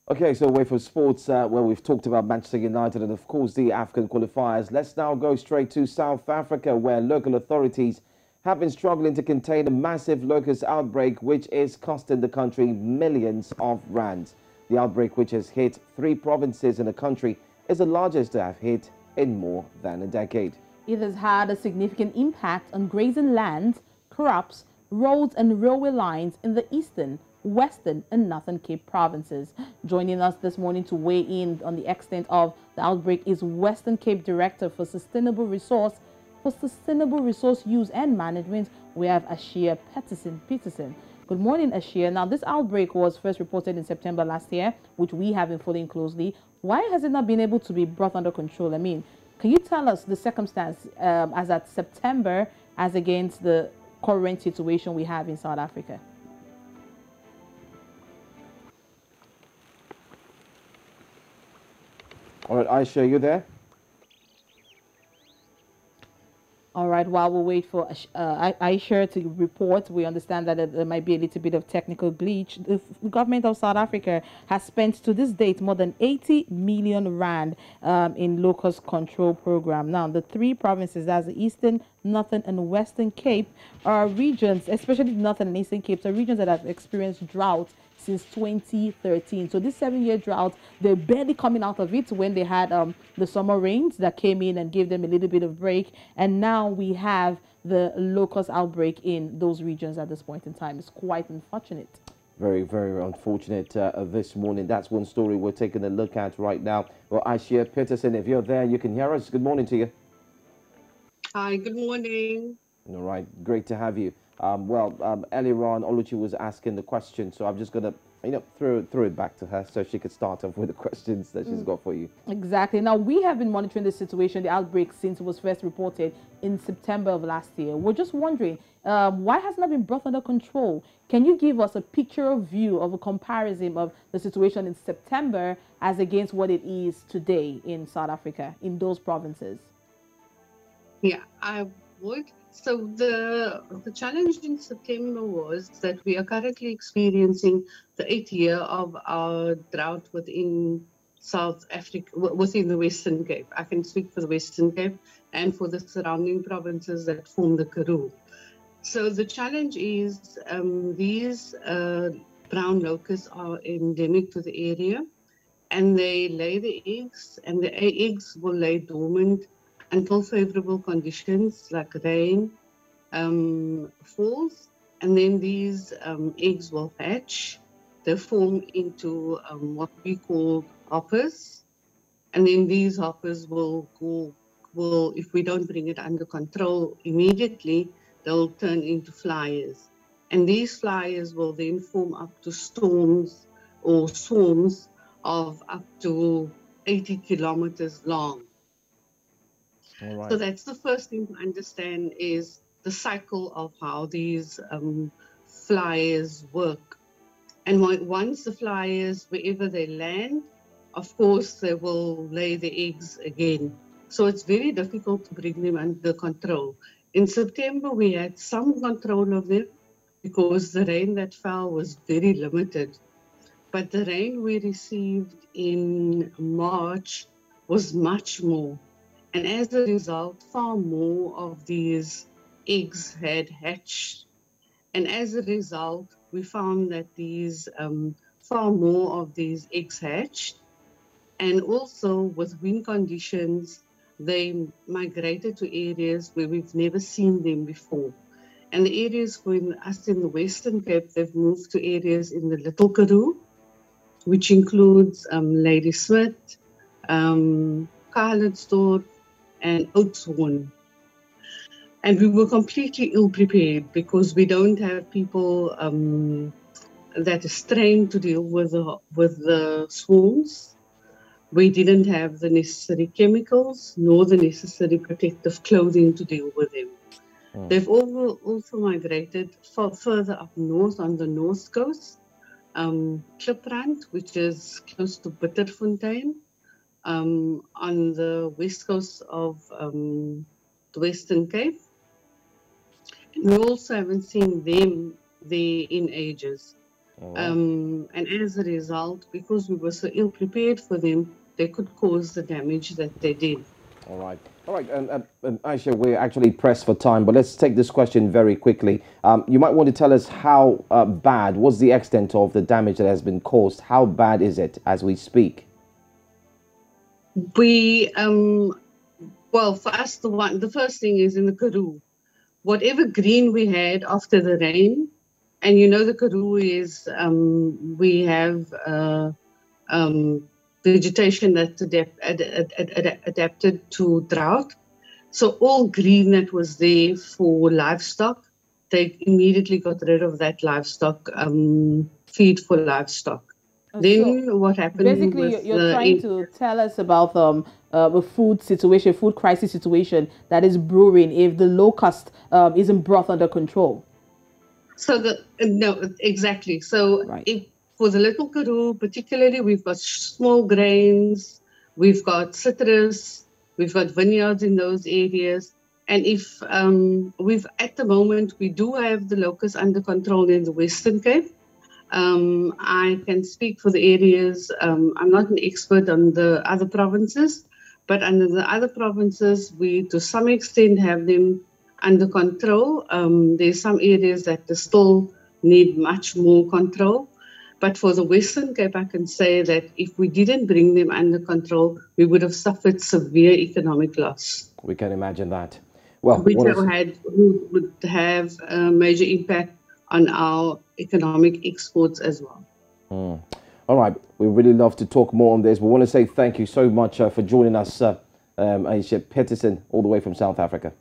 Okay, so away from sports, where we've talked about Manchester United and, of course, the African qualifiers. Let's now go straight to South Africa, where local authorities have been struggling to contain a massive locust outbreak, which is costing the country millions of rands. The outbreak, which has hit 3 provinces in the country, is the largest to have hit in more than a decade. It has had a significant impact on grazing lands, crops, roads, and railway lines in the eastern, western, and northern Cape provinces. Joining us this morning to weigh in on the extent of the outbreak is Western Cape Director for Sustainable Resource Use and Management. We have Ashia Peterson. Good morning, Ashia. Now, this outbreak was first reported in September last year, which we have been following closely. Why has it not been able to be brought under control? I mean, can you tell us the circumstance as at September as against the current situation we have in South Africa? All right, Aisha, you there? All right, while we wait for Aisha to report, we understand that there might be a little bit of technical glitch. The government of South Africa has spent to this date more than 80 million rand in locust control program. Now, the 3 provinces, that's the Eastern, Northern, and Western Cape, are regions, especially the Northern and Eastern Capes, are regions that have experienced drought since 2013. So this 7-year drought, they're barely coming out of it when they had the summer rains that came in and gave them a little bit of break. And now we have the locust outbreak in those regions at this point in time. It's quite unfortunate. Very, very unfortunate this morning. That's one story we're taking a look at right now. Well, Aisha Peterson, if you're there, you can hear us. Good morning to you. Hi, good morning. All right, great to have you. Earlier on, Oluchi was asking the question, so I'm just gonna, throw it back to her so she could start off with the questions that she's got for you. Exactly. Now, we have been monitoring the situation, the outbreak, since it was first reported in September of last year. We're just wondering, why hasn't it been brought under control? Can you give us a picture of view of a comparison of the situation in September as against what it is today in South Africa, in those provinces? Yeah, I would. So the challenge in September was that we are currently experiencing the 8th year of our drought within South Africa, within the Western Cape. I can speak for the Western Cape and for the surrounding provinces that form the Karoo. So the challenge is these brown locusts are endemic to the area, and they lay the eggs, and the eggs will lay dormant until favorable conditions like rain falls, and then these eggs will hatch. They form into what we call hoppers, and then these hoppers will, if we don't bring it under control immediately, they'll turn into flyers. And these flyers will then form up to storms or swarms of up to 80 kilometers long. All right. So that's the first thing to understand is the cycle of how these flyers work. And once the flyers, wherever they land, of course, they will lay the eggs again. So it's very difficult to bring them under control. In September, we had some control of them because the rain that fell was very limited. But the rain we received in March was much more. And as a result, far more of these eggs had hatched. And as a result, we found that these far more of these eggs hatched. And also with wind conditions, they migrated to areas where we've never seen them before. And the areas for us in the Western Cape, they've moved to areas in the Little Karoo, which includes Ladysmith, Calitzdorp, and Oudtshoorn. And we were completely ill-prepared because we don't have people that is trained to deal with the swarms. We didn't have the necessary chemicals nor the necessary protective clothing to deal with them. They've also migrated further up north on the north coast, Kliprand, which is close to Bitterfontein, on the west coast of the Western Cape. We also haven't seen them there in ages. And as a result, because we were so ill prepared for them, they could cause the damage that they did. All right. All right. And Aisha, we're actually pressed for time, but let's take this question very quickly. You might want to tell us how bad, what's the extent of the damage that has been caused? How bad is it as we speak? We, well, for us, the first thing is in the Karoo. Whatever green we had after the rain, and you know the Karoo is, we have vegetation that's adapted to drought. So all green that was there for livestock, they immediately got rid of that livestock feed for livestock. Then what happened? Basically, you're trying to tell us about a food situation, food crisis situation that is brewing if the locust isn't brought under control. So no, exactly. So if for the Little Karoo, particularly, we've got small grains, we've got citrus, we've got vineyards in those areas. And if at the moment, we do have the locusts under control in the Western Cape. I can speak for the areas. I'm not an expert on the other provinces, but under the other provinces, we to some extent have them under control. There's some areas that still need much more control. But for the Western Cape, I can say that if we didn't bring them under control, we would have suffered severe economic loss. We can imagine that. Well, which would have a major impact on our economic exports as well. All right. We really love to talk more on this. We want to say thank you so much for joining us, Aisha Peterson, all the way from South Africa.